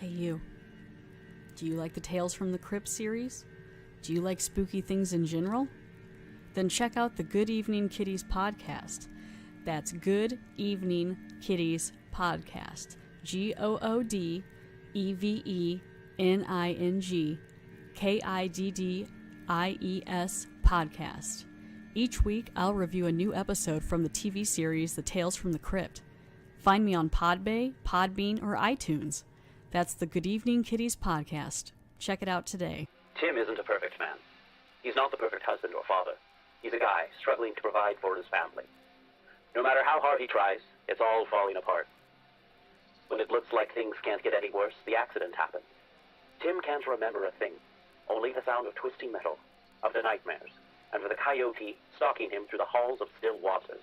Hey you. Do you like the Tales from the Crypt series? Do you like spooky things in general? Then check out the Good Evening Kitties podcast. That's Good Evening Kitties podcast. GOODEVENING KIDDIES podcast. Each week, I'll review a new episode from the TV series The Tales from the Crypt. Find me on Podbay, Podbean, or iTunes. That's the Good Evening Kitties podcast. Check it out today. Tim isn't a perfect man. He's not the perfect husband or father. He's a guy struggling to provide for his family. No matter how hard he tries, it's all falling apart. When it looks like things can't get any worse, the accident happens. Tim can't remember a thing. Only the sound of twisting metal, of the nightmares, and for the coyote stalking him through the halls of still waters.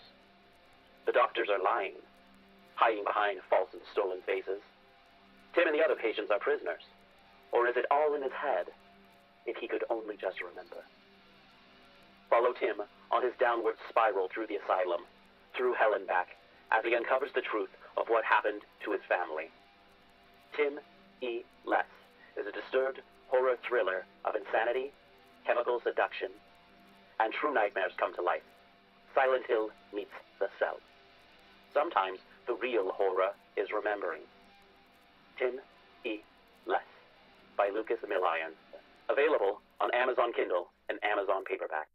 The doctors are lying, hiding behind false and stolen faces. Tim and the other patients are prisoners. Or is it all in his head? If he could only just remember. Follow Tim on his downward spiral through the asylum, through hell and back, as he uncovers the truth of what happened to his family. Tim E. Less is a disturbed horror thriller of insanity, chemical seduction, and true nightmares come to life. Silent Hill meets The Cell. Sometimes the real horror is remembering. Tim E. Less by Lucas Milian. Available on Amazon Kindle and Amazon Paperback.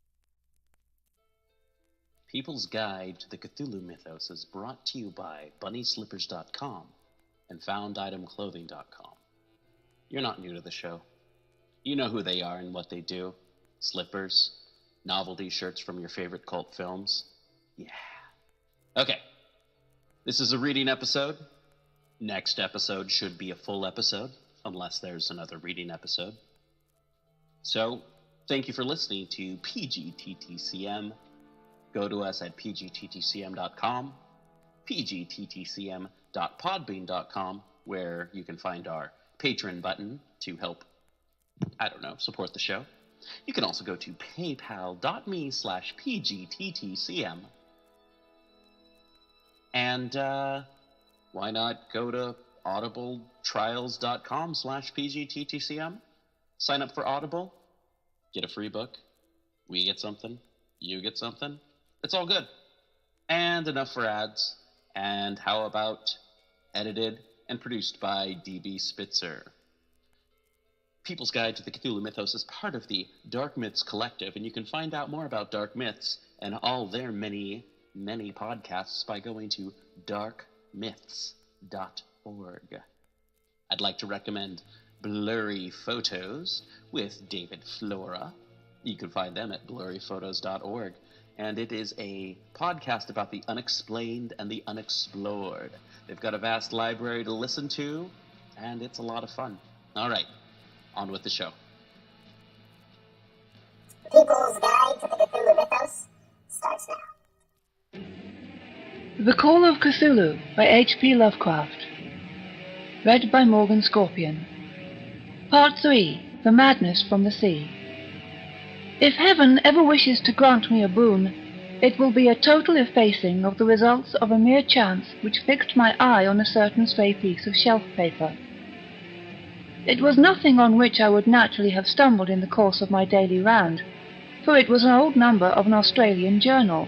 People's Guide to the Cthulhu Mythos is brought to you by BunnySlippers.com and FoundItemClothing.com. You're not new to the show. You know who they are and what they do. Slippers, novelty shirts from your favorite cult films. Yeah. Okay. This is a reading episode. Next episode should be a full episode, unless there's another reading episode. So, thank you for listening to PGTTCM. Go to us at pgttcm.com, pgttcm.podbean.com, where you can find our Patreon button to help, support the show. You can also go to paypal.me/pgttcm. And, why not go to audibletrials.com/pgttcm? Sign up for Audible, get a free book, we get something, you get something. It's all good. And enough for ads. And how about edited and produced by D.B. Spitzer? People's Guide to the Cthulhu Mythos is part of the Dark Myths Collective, and you can find out more about Dark Myths and all their many, many podcasts by going to darkmyths.org. I'd like to recommend Blurry Photos with David Flora. You can find them at blurryphotos.org. And it is a podcast about the unexplained and the unexplored. They've got a vast library to listen to, and it's a lot of fun. All right, on with the show. People's Guide to the Cthulhu Mythos starts now. The Call of Cthulhu by H.P. Lovecraft. Read by Morgan Scorpion. Part 3. The Madness from the Sea. If heaven ever wishes to grant me a boon, it will be a total effacing of the results of a mere chance which fixed my eye on a certain stray piece of shelf paper. It was nothing on which I would naturally have stumbled in the course of my daily round, for it was an old number of an Australian journal,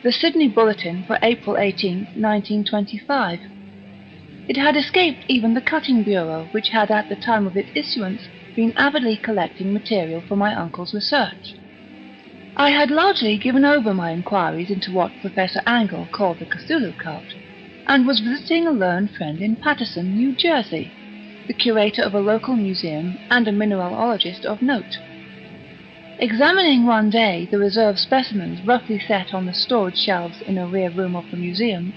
the Sydney Bulletin for April 18, 1925. It had escaped even the Cutting Bureau, which had at the time of its issuance been avidly collecting material for my uncle's research. I had largely given over my inquiries into what Professor Angle called the Cthulhu cult, and was visiting a learned friend in Paterson, New Jersey, the curator of a local museum and a mineralogist of note. Examining one day the reserve specimens roughly set on the storage shelves in a rear room of the museum,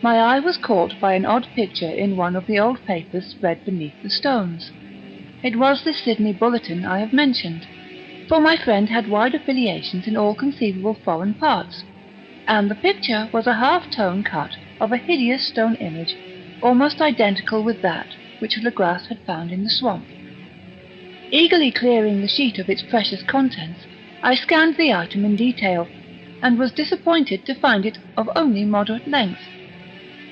my eye was caught by an odd picture in one of the old papers spread beneath the stones. It was the Sydney Bulletin I have mentioned, for my friend had wide affiliations in all conceivable foreign parts, and the picture was a half-tone cut of a hideous stone image almost identical with that which Legras had found in the swamp. Eagerly clearing the sheet of its precious contents, I scanned the item in detail, and was disappointed to find it of only moderate length.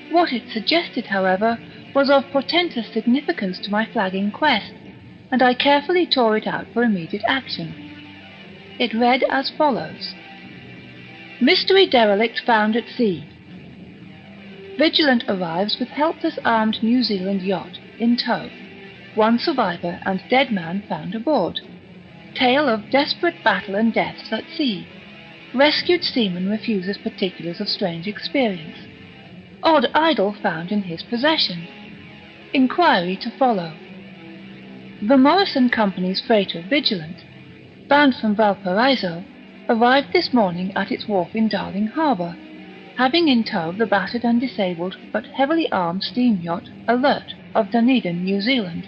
What it suggested, however, was of portentous significance to my flagging quest, and I carefully tore it out for immediate action. It read as follows: Mystery derelict found at sea. Vigilant arrives with helpless armed New Zealand yacht in tow. One survivor and dead man found aboard. Tale of desperate battle and deaths at sea. Rescued seaman refuses particulars of strange experience. Odd idol found in his possession. Inquiry to follow. The Morrison Company's freighter Vigilant, bound from Valparaiso, arrived this morning at its wharf in Darling Harbour, having in tow the battered and disabled but heavily armed steam yacht Alert of Dunedin, New Zealand,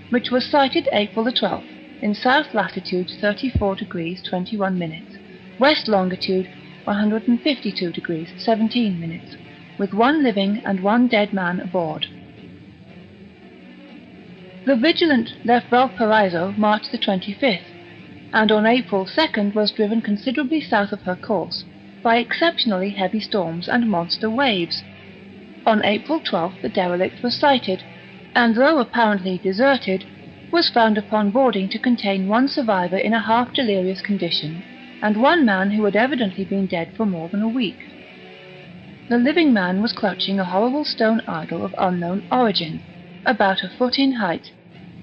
which was sighted April the 12th in south latitude 34 degrees 21 minutes, west longitude 152 degrees 17 minutes, with one living and one dead man aboard. The Vigilant left Valparaiso March the 25th, and on April 2nd was driven considerably south of her course by exceptionally heavy storms and monster waves. On April 12th the derelict was sighted, and though apparently deserted, was found upon boarding to contain one survivor in a half-delirious condition, and one man who had evidently been dead for more than a week. The living man was clutching a horrible stone idol of unknown origin, about a foot in height,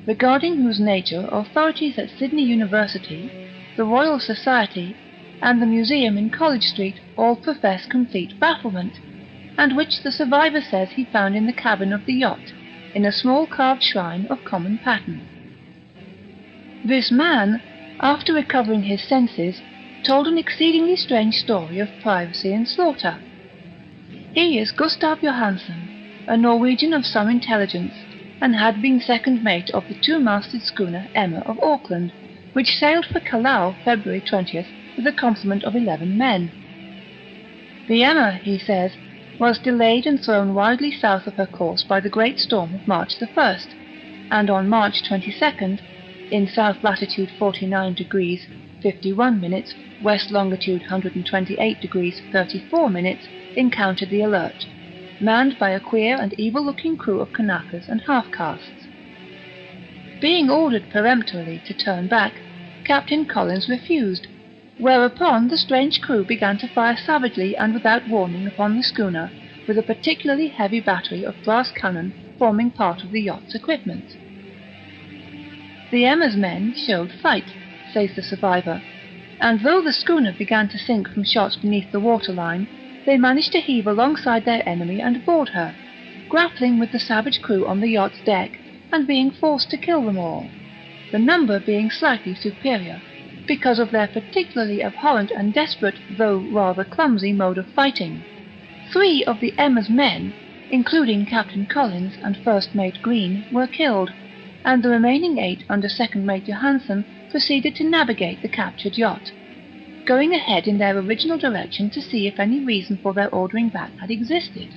regarding whose nature authorities at Sydney University, the Royal Society, and the museum in College Street all profess complete bafflement, and which the survivor says he found in the cabin of the yacht, in a small carved shrine of common pattern. This man, after recovering his senses, told an exceedingly strange story of piracy and slaughter. He is Gustav Johansen, a Norwegian of some intelligence, and had been second mate of the two-masted schooner Emma of Auckland, which sailed for Callao February 20th with a complement of 11 men. The Emma, he says, was delayed and thrown widely south of her course by the great storm of March the 1st, and on March 22nd, in south latitude 49 degrees 51 minutes, west longitude 128 degrees 34 minutes, encountered the Alert, manned by a queer and evil-looking crew of Kanakas and half-castes. Being ordered peremptorily to turn back, Captain Collins refused, whereupon the strange crew began to fire savagely and without warning upon the schooner, with a particularly heavy battery of brass cannon forming part of the yacht's equipment. The Emma's men showed fight, says the survivor, and though the schooner began to sink from shots beneath the waterline, they managed to heave alongside their enemy and board her, grappling with the savage crew on the yacht's deck and being forced to kill them all, the number being slightly superior, because of their particularly abhorrent and desperate, though rather clumsy, mode of fighting. 3 of the Emma's men, including Captain Collins and First Mate Green, were killed, and the remaining 8 under Second Mate Johansen proceeded to navigate the captured yacht, going ahead in their original direction to see if any reason for their ordering back had existed.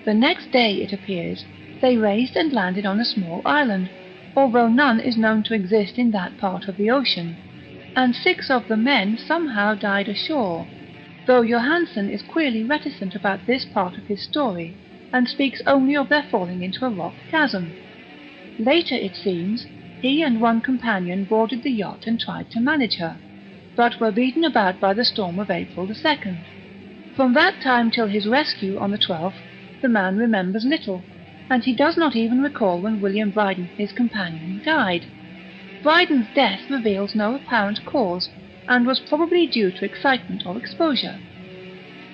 The next day, it appears, they raised and landed on a small island, although none is known to exist in that part of the ocean, and 6 of the men somehow died ashore, though Johansen is queerly reticent about this part of his story, and speaks only of their falling into a rock chasm. Later, it seems, he and one companion boarded the yacht and tried to manage her, but were beaten about by the storm of April the 2nd. From that time till his rescue on the 12th, the man remembers little, and he does not even recall when William Bryden, his companion, died. Bryden's death reveals no apparent cause, and was probably due to excitement or exposure.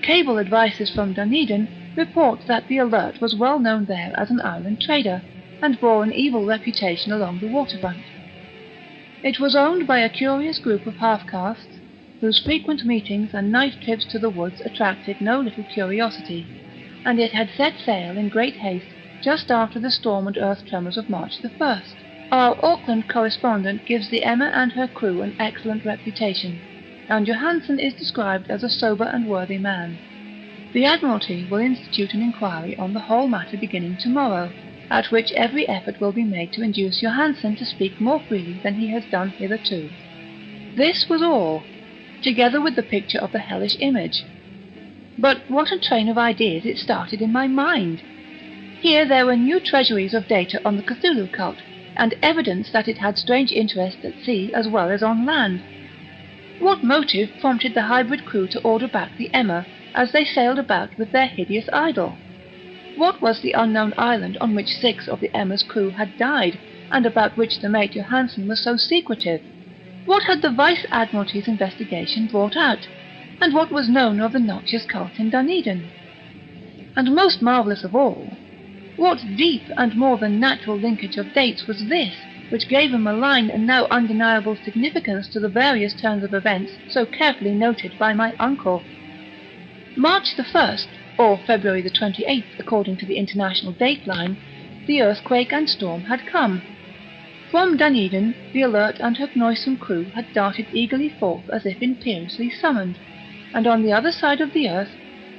Cable advices from Dunedin report that the Alert was well known there as an island trader, and bore an evil reputation along the waterfront. It was owned by a curious group of half-castes, whose frequent meetings and night trips to the woods attracted no little curiosity, and it had set sail in great haste just after the storm and earth tremors of March the 1st. Our Auckland correspondent gives the Emma and her crew an excellent reputation, and Johansen is described as a sober and worthy man. The Admiralty will institute an inquiry on the whole matter beginning tomorrow, at which every effort will be made to induce Johansen to speak more freely than he has done hitherto. This was all, together with the picture of the hellish image. But what a train of ideas it started in my mind! Here there were new treasuries of data on the Cthulhu cult, and evidence that it had strange interests at sea as well as on land. What motive prompted the hybrid crew to order back the Emma as they sailed about with their hideous idol? What was the unknown island on which 6 of the Emma's crew had died, and about which the mate Johansen was so secretive? What had the Vice Admiralty's investigation brought out, and what was known of the noxious cult in Dunedin? And most marvellous of all, what deep and more than natural linkage of dates was this, which gave a malign and now undeniable significance to the various turns of events so carefully noted by my uncle? March the 1st, or February the 28th, according to the international dateline, the earthquake and storm had come. From Dunedin, the alert and her noisome crew had darted eagerly forth as if imperiously summoned, and on the other side of the earth,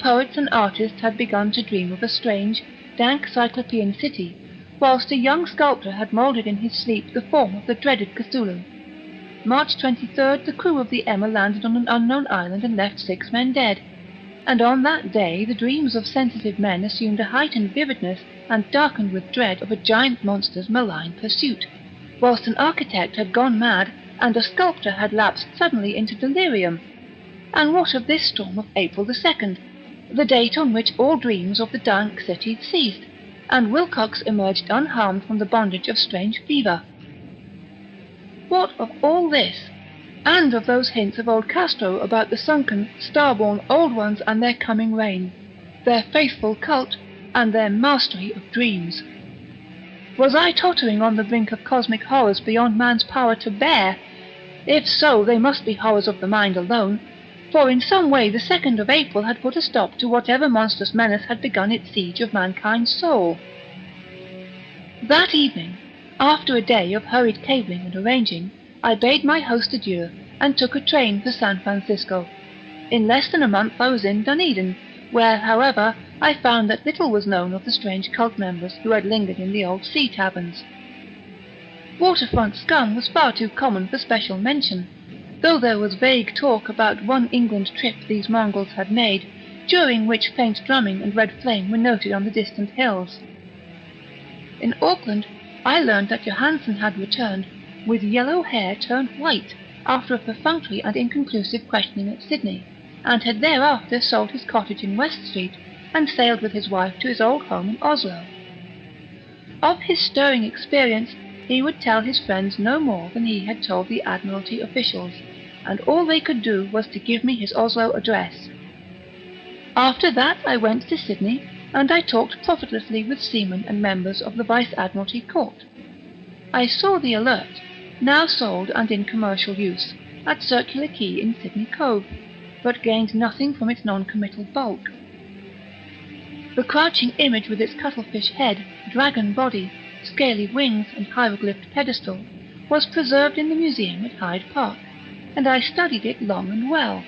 poets and artists had begun to dream of a strange, dank Cyclopean city, whilst a young sculptor had moulded in his sleep the form of the dreaded Cthulhu. March 23rd, the crew of the Emma landed on an unknown island and left 6 men dead, and on that day the dreams of sensitive men assumed a heightened vividness and darkened with dread of a giant monster's malign pursuit, whilst an architect had gone mad and a sculptor had lapsed suddenly into delirium. And what of this storm of April the 2nd, the date on which all dreams of the dank city ceased, and Wilcox emerged unharmed from the bondage of strange fever? What of all this, and of those hints of old Castro about the sunken, star-born old ones and their coming reign, their faithful cult, and their mastery of dreams? Was I tottering on the brink of cosmic horrors beyond man's power to bear? If so, they must be horrors of the mind alone, for in some way the 2nd of April had put a stop to whatever monstrous menace had begun its siege of mankind's soul. That evening, after a day of hurried cabling and arranging, I bade my host adieu and took a train for San Francisco. In less than a month I was in Dunedin, where, however, I found that little was known of the strange cult members who had lingered in the old sea taverns. Waterfront scum was far too common for special mention, though there was vague talk about one England trip these mongrels had made, during which faint drumming and red flame were noted on the distant hills. In Auckland, I learned that Johansen had returned, with yellow hair turned white, after a perfunctory and inconclusive questioning at Sydney, and had thereafter sold his cottage in West Street and sailed with his wife to his old home in Oslo. Of his stirring experience, he would tell his friends no more than he had told the Admiralty officials, and all they could do was to give me his Oslo address. After that I went to Sydney, and I talked profitlessly with seamen and members of the Vice Admiralty Court. I saw the Alert, now sold and in commercial use, at Circular Quay in Sydney Cove, but gained nothing from its non-committal bulk. The crouching image with its cuttlefish head, dragon body, scaly wings and hieroglyphed pedestal was preserved in the museum at Hyde Park, and I studied it long and well,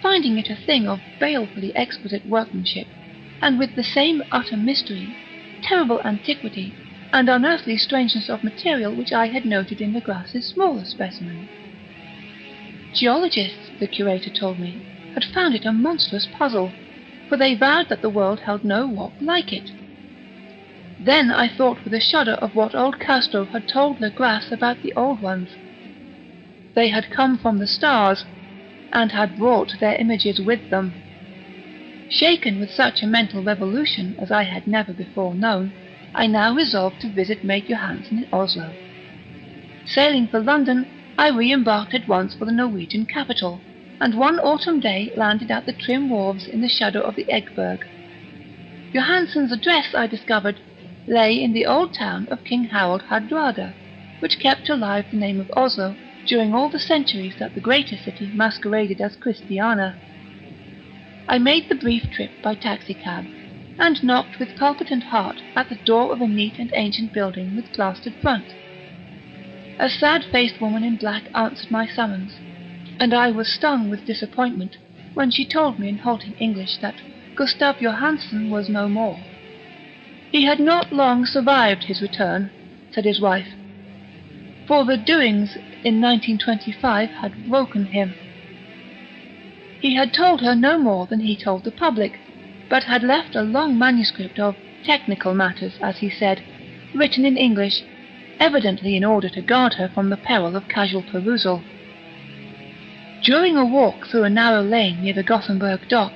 finding it a thing of balefully exquisite workmanship, and with the same utter mystery, terrible antiquity, and unearthly strangeness of material which I had noted in de Grasse's smaller specimen. Geologists, the curator told me, had found it a monstrous puzzle, for they vowed that the world held no rock like it. Then I thought with a shudder of what old Castro had told de Grasse about the old ones. They had come from the stars, and had brought their images with them. Shaken with such a mental revolution as I had never before known, I now resolved to visit mate Johansen in Oslo. Sailing for London, I re-embarked at once for the Norwegian capital, and one autumn day landed at the trim wharves in the shadow of the Eggberg. Johansen's address, I discovered, lay in the old town of King Harold Hardrada, which kept alive the name of Oslo during all the centuries that the greater city masqueraded as Christiana. I made the brief trip by taxicab, and knocked with palpitant heart at the door of a neat and ancient building with plastered front. A sad-faced woman in black answered my summons, and I was stung with disappointment when she told me in halting English that Gustav Johansen was no more. He had not long survived his return, said his wife, for the doings in 1925 had broken him. He had told her no more than he told the public, but had left a long manuscript of technical matters, as he said, written in English, evidently in order to guard her from the peril of casual perusal. During a walk through a narrow lane near the Gothenburg dock,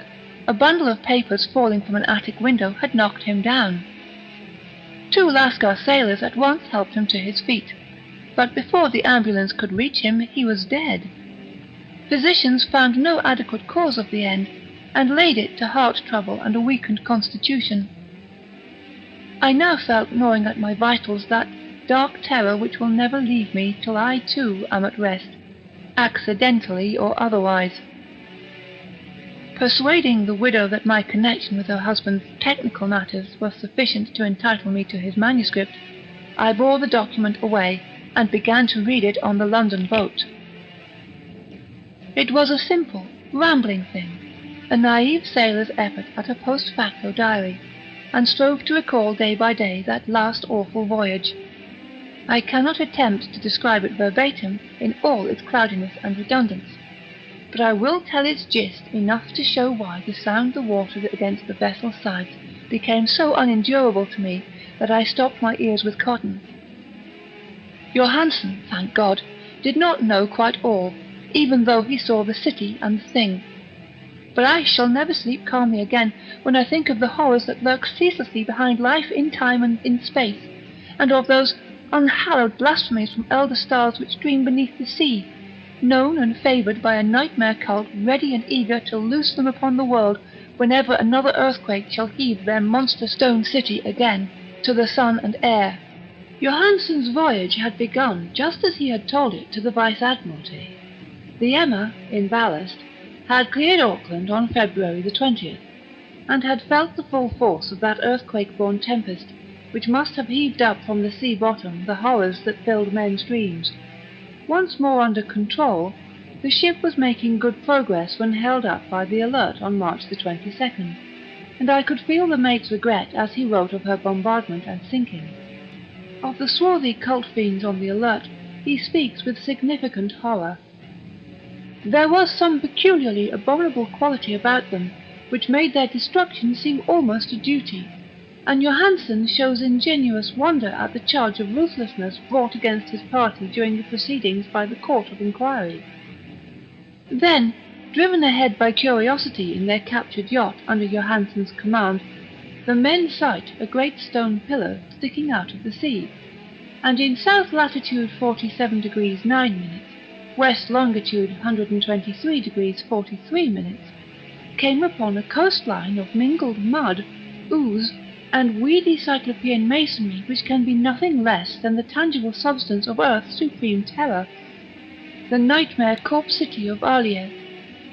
a bundle of papers falling from an attic window had knocked him down. 2 Lascar sailors at once helped him to his feet, but before the ambulance could reach him, he was dead. Physicians found no adequate cause of the end, and laid it to heart trouble and a weakened constitution. I now felt gnawing at my vitals that dark terror which will never leave me till I too am at rest, accidentally or otherwise. Persuading the widow that my connection with her husband's technical matters was sufficient to entitle me to his manuscript, I bore the document away and began to read it on the London boat. It was a simple, rambling thing, a naive sailor's effort at a post facto diary, and strove to recall day by day that last awful voyage. I cannot attempt to describe it verbatim in all its cloudiness and redundance, but I will tell its gist enough to show why the sound the water against the vessel's sides became so unendurable to me that I stopped my ears with cotton. Johansen, thank God, did not know quite all, even though he saw the city and the thing. But I shall never sleep calmly again when I think of the horrors that lurk ceaselessly behind life in time and in space, and of those unhallowed blasphemies from elder stars which dream beneath the sea, known and favoured by a nightmare cult ready and eager to loose them upon the world whenever another earthquake shall heave their monster stone city again to the sun and air. Johansen's voyage had begun just as he had told it to the Vice-Admiralty. The Emma, in ballast, had cleared Auckland on February the 20th, and had felt the full force of that earthquake-born tempest which must have heaved up from the sea bottom the horrors that filled men's dreams. Once more under control, the ship was making good progress when held up by the Alert on March the 22nd, and I could feel the mate's regret as he wrote of her bombardment and sinking. Of the swarthy cult fiends on the Alert, he speaks with significant horror. There was some peculiarly abominable quality about them which made their destruction seem almost a duty, and Johansen shows ingenuous wonder at the charge of ruthlessness brought against his party during the proceedings by the Court of Inquiry. Then, driven ahead by curiosity in their captured yacht under Johansen's command, the men sight a great stone pillar sticking out of the sea, and in south latitude 47 degrees 9 minutes, west longitude 123 degrees 43 minutes, came upon a coastline of mingled mud, ooze, and weedy cyclopean masonry which can be nothing less than the tangible substance of Earth's supreme terror, the nightmare corpse city of Arlier,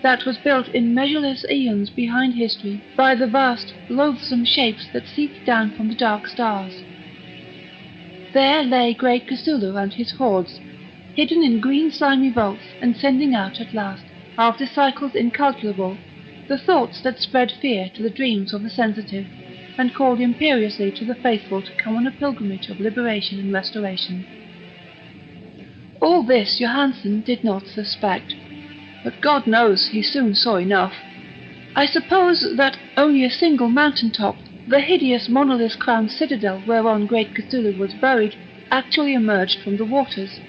that was built in measureless aeons behind history by the vast, loathsome shapes that seeped down from the dark stars. There lay great Cthulhu and his hordes, hidden in green slimy vaults, and sending out at last, after cycles incalculable, the thoughts that spread fear to the dreams of the sensitive, and called imperiously to the faithful to come on a pilgrimage of liberation and restoration. All this Johansen did not suspect, but God knows he soon saw enough. I suppose that only a single mountain top, the hideous monolith-crowned citadel whereon great Cthulhu was buried, actually emerged from the waters.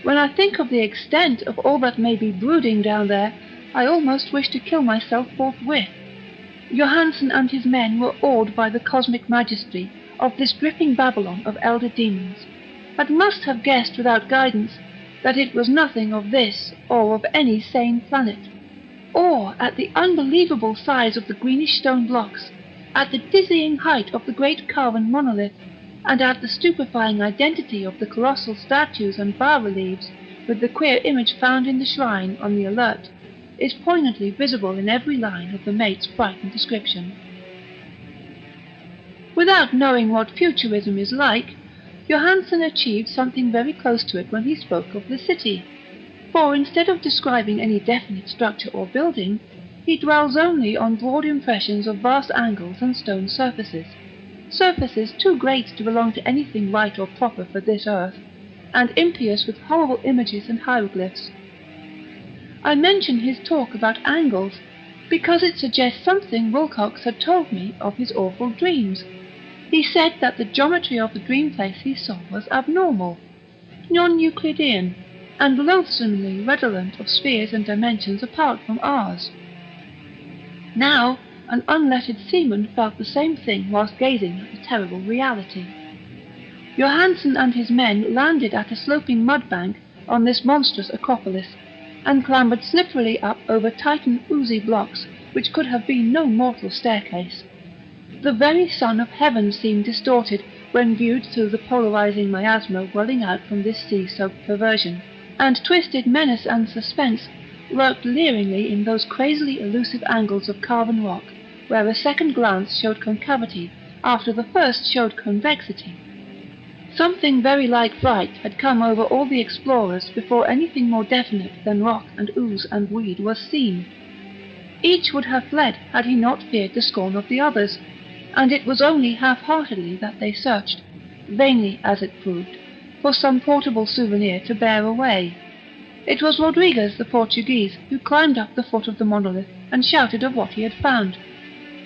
When I think of the extent of all that may be brooding down there, I almost wish to kill myself forthwith. Johansen and his men were awed by the cosmic majesty of this dripping Babylon of elder demons, but must have guessed without guidance that it was nothing of this or of any sane planet, or at the unbelievable size of the greenish stone blocks, at the dizzying height of the great carven monolith, and at the stupefying identity of the colossal statues and bas-reliefs with the queer image found in the shrine on the Alert, is poignantly visible in every line of the mate's frightened description. Without knowing what futurism is like, Johansen achieved something very close to it when he spoke of the city, for instead of describing any definite structure or building, he dwells only on broad impressions of vast angles and stone surfaces too great to belong to anything right or proper for this earth, and impious with horrible images and hieroglyphs. I mention his talk about angles because it suggests something Wilcox had told me of his awful dreams, He said that the geometry of the dream place he saw was abnormal, non-Euclidean, and loathsomely redolent of spheres and dimensions apart from ours. Now, an unlettered seaman felt the same thing whilst gazing at the terrible reality. Johansen and his men landed at a sloping mud bank on this monstrous acropolis, and clambered slipperily up over Titan oozy blocks which could have been no mortal staircase. The very sun of heaven seemed distorted when viewed through the polarizing miasma welling out from this sea-soaked perversion, and twisted menace and suspense lurked leeringly in those crazily elusive angles of carven rock, where a second glance showed concavity after the first showed convexity. Something very like fright had come over all the explorers before anything more definite than rock and ooze and weed was seen. Each would have fled had he not feared the scorn of the others, and it was only half-heartedly that they searched, vainly as it proved, for some portable souvenir to bear away. It was Rodriguez the Portuguese who climbed up the foot of the monolith and shouted of what he had found.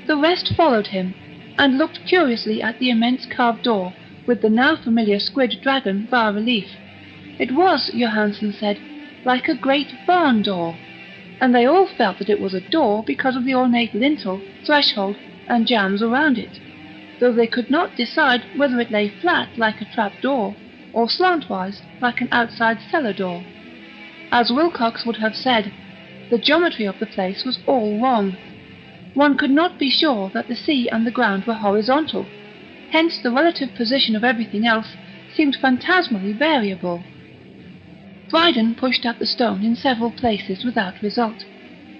The rest followed him, and looked curiously at the immense carved door with the now familiar squid dragon bas-relief. It was, Johansen said, like a great barn door, and they all felt that it was a door because of the ornate lintel, threshold, and jambs around it, though they could not decide whether it lay flat like a trap-door, or slantwise like an outside cellar door. As Wilcox would have said, the geometry of the place was all wrong. One could not be sure that the sea and the ground were horizontal, hence the relative position of everything else seemed phantasmally variable. Dryden pushed at the stone in several places without result.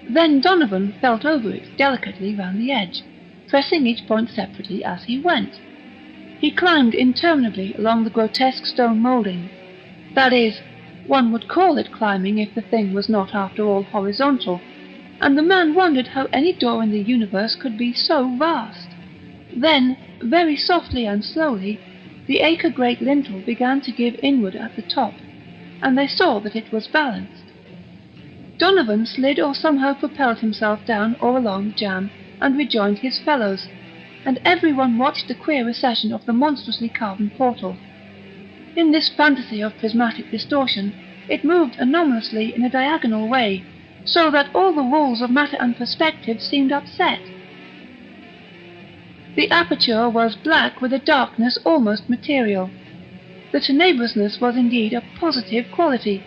Then Donovan felt over it delicately round the edge, pressing each point separately as he went. He climbed interminably along the grotesque stone moulding. That is, one would call it climbing if the thing was not after all horizontal, and the man wondered how any door in the universe could be so vast. Then, very softly and slowly, the acre-great lintel began to give inward at the top, and they saw that it was balanced. Donovan slid or somehow propelled himself down or along the jamb and rejoined his fellows, and everyone watched the queer recession of the monstrously carven portal. In this fantasy of prismatic distortion, it moved anomalously in a diagonal way, so that all the rules of matter and perspective seemed upset. The aperture was black with a darkness almost material. The tenebrousness was indeed a positive quality,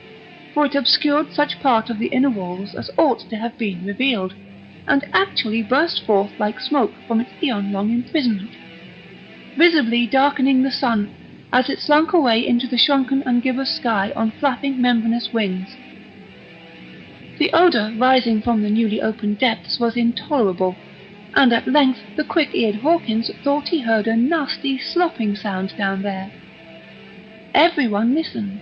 for it obscured such part of the inner walls as ought to have been revealed, and actually burst forth like smoke from its eon-long imprisonment, visibly darkening the sun as it slunk away into the shrunken and gibbous sky on flapping membranous wings. The odour rising from the newly opened depths was intolerable, and at length the quick-eared Hawkins thought he heard a nasty slopping sound down there. Everyone listened,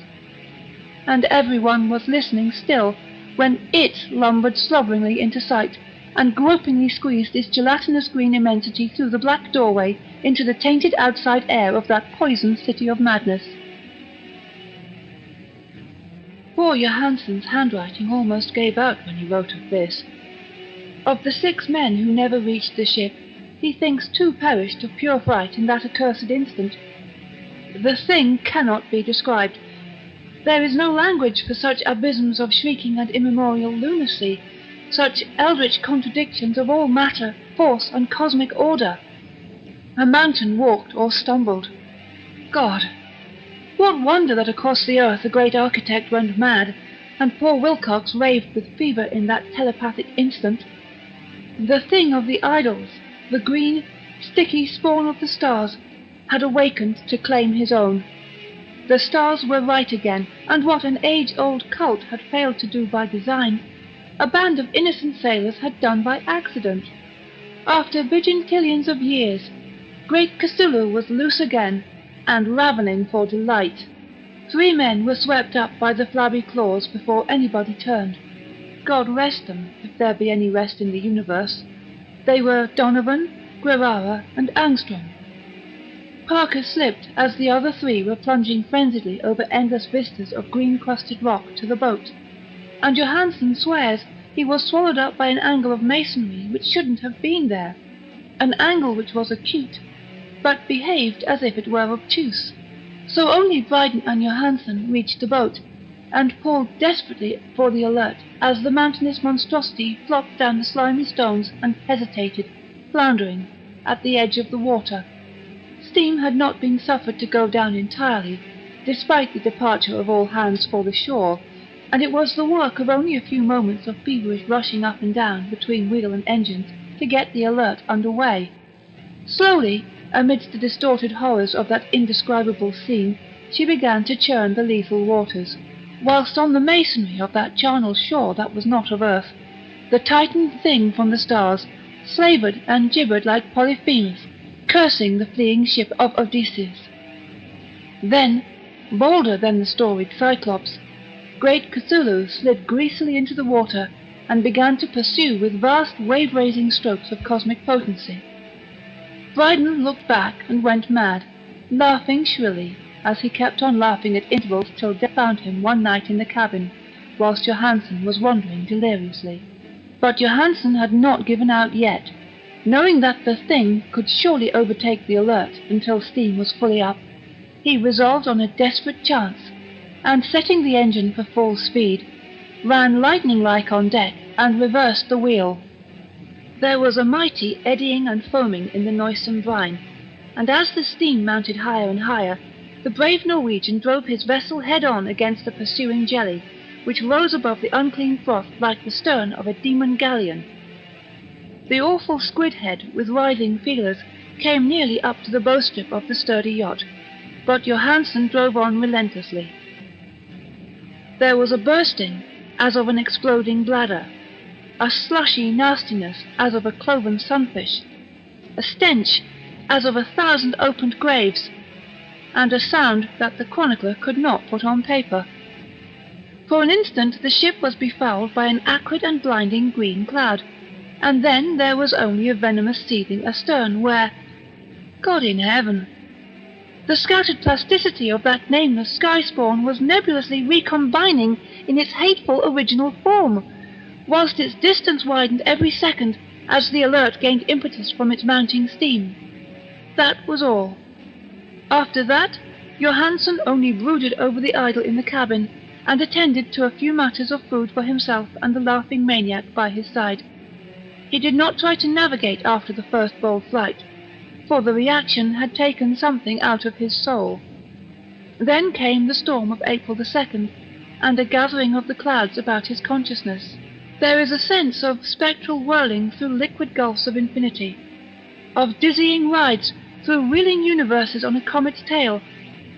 and everyone was listening still when it lumbered slobberingly into sight and gropingly squeezed its gelatinous green immensity through the black doorway into the tainted outside air of that poisoned city of madness. Poor Johansen's handwriting almost gave out when he wrote of this. Of the 6 men who never reached the ship, he thinks 2 perished of pure fright in that accursed instant. The thing cannot be described. There is no language for such abysms of shrieking and immemorial lunacy, such eldritch contradictions of all matter, force, and cosmic order. A mountain walked or stumbled. God! What wonder that across the earth the great architect went mad, and poor Wilcox raved with fever in that telepathic instant? The thing of the idols, the green, sticky spawn of the stars, had awakened to claim his own. The stars were right again, and what an age-old cult had failed to do by design, a band of innocent sailors had done by accident. After vigintillions of years, great Cthulhu was loose again, and ravening for delight. 3 men were swept up by the flabby claws before anybody turned. God rest them, if there be any rest in the universe. They were Donovan, Guerrara, and Angstrom. Parker slipped as the other 3 were plunging frenziedly over endless vistas of green-crusted rock to the boat, and Johansen swears he was swallowed up by an angle of masonry which shouldn't have been there, an angle which was acute, but behaved as if it were obtuse. So only Brydon and Johansen reached the boat, and pulled desperately for the Alert as the mountainous monstrosity flopped down the slimy stones and hesitated, floundering, at the edge of the water. Steam had not been suffered to go down entirely, despite the departure of all hands for the shore, and it was the work of only a few moments of feverish rushing up and down between wheel and engines to get the Alert under way. Slowly, amidst the distorted horrors of that indescribable scene, she began to churn the lethal waters, whilst on the masonry of that charnel shore that was not of earth, the titan thing from the stars slavered and gibbered like Polyphemus, cursing the fleeing ship of Odysseus. Then, bolder than the storied Cyclops, great Cthulhu slid greasily into the water and began to pursue with vast wave-raising strokes of cosmic potency. Brydon looked back and went mad, laughing shrilly, as he kept on laughing at intervals till death found him one night in the cabin, whilst Johansen was wandering deliriously. But Johansen had not given out yet. Knowing that the thing could surely overtake the Alert until steam was fully up, he resolved on a desperate chance, and setting the engine for full speed, ran lightning-like on deck and reversed the wheel. There was a mighty eddying and foaming in the noisome brine, and as the steam mounted higher and higher, the brave Norwegian drove his vessel head-on against the pursuing jelly, which rose above the unclean froth like the stern of a demon galleon. The awful squid head, with writhing feelers, came nearly up to the bowstrip of the sturdy yacht, but Johansen drove on relentlessly. There was a bursting, as of an exploding bladder, a slushy nastiness, as of a cloven sunfish, a stench, as of 1,000 opened graves, and a sound that the chronicler could not put on paper. For an instant the ship was befouled by an acrid and blinding green cloud, and then there was only a venomous seething astern, where, God in heaven, the scattered plasticity of that nameless sky-spawn was nebulously recombining in its hateful original form, whilst its distance widened every second as the Alert gained impetus from its mounting steam. That was all. After that, Johansen only brooded over the idol in the cabin, and attended to a few matters of food for himself and the laughing maniac by his side. He did not try to navigate after the first bold flight, for the reaction had taken something out of his soul. Then came the storm of April 2nd, and a gathering of the clouds about his consciousness. There is a sense of spectral whirling through liquid gulfs of infinity, of dizzying rides through reeling universes on a comet's tail,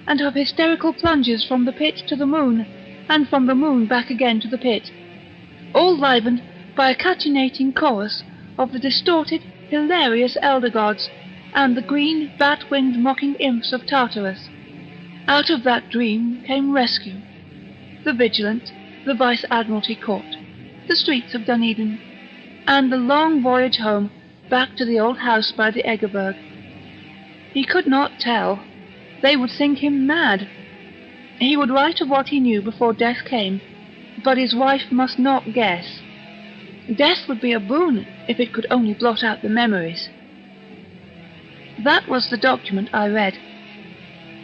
and of hysterical plunges from the pit to the moon, and from the moon back again to the pit, all livened by a cachinnating chorus of the distorted, hilarious elder gods, and the green, bat-winged mocking imps of Tartarus. Out of that dream came rescue, the Vigilant, the Vice-Admiralty Court, the streets of Dunedin, and the long voyage home back to the old house by the Egerberg. He could not tell. They would think him mad. He would write of what he knew before death came, but his wife must not guess. Death would be a boon if it could only blot out the memories. That was the document I read,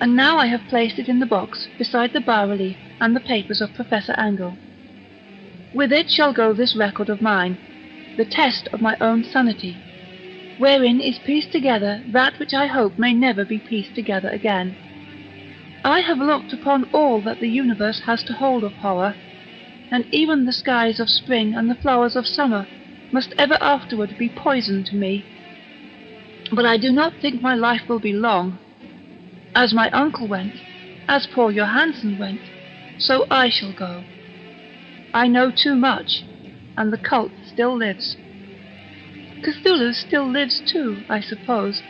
and now I have placed it in the box beside the bas-relief and the papers of Professor Angle. With it shall go this record of mine, the test of my own sanity, wherein is pieced together that which I hope may never be pieced together again. I have looked upon all that the universe has to hold of horror, and even the skies of spring and the flowers of summer must ever afterward be poison to me. But I do not think my life will be long. As my uncle went, as poor Johansen went, so I shall go. I know too much, and the cult still lives. Cthulhu still lives too, I suppose,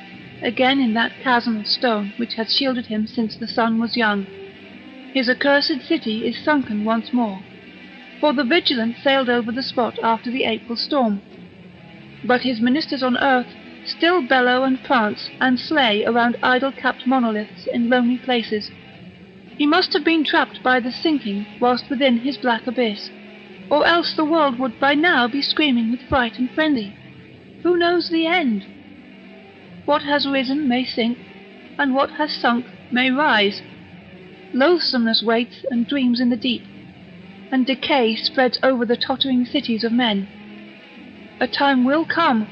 again in that chasm of stone which has shielded him since the sun was young. His accursed city is sunken once more, for the Vigilant sailed over the spot after the April storm. But his ministers on earth still bellow and prance and slay around idol-capped monoliths in lonely places. He must have been trapped by the sinking whilst within his black abyss, or else the world would by now be screaming with fright and frenzy. Who knows the end? What has risen may sink, and what has sunk may rise. Loathsomeness waits and dreams in the deep, and decay spreads over the tottering cities of men. A time will come,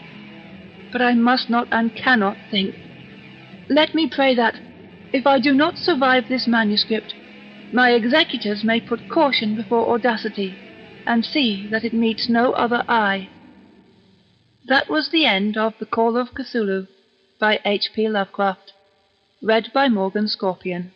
but I must not and cannot think. Let me pray that, if I do not survive this manuscript, my executors may put caution before audacity, and see that it meets no other eye. That was the end of The Call of Cthulhu by H.P. Lovecraft, read by Morgan Scorpion.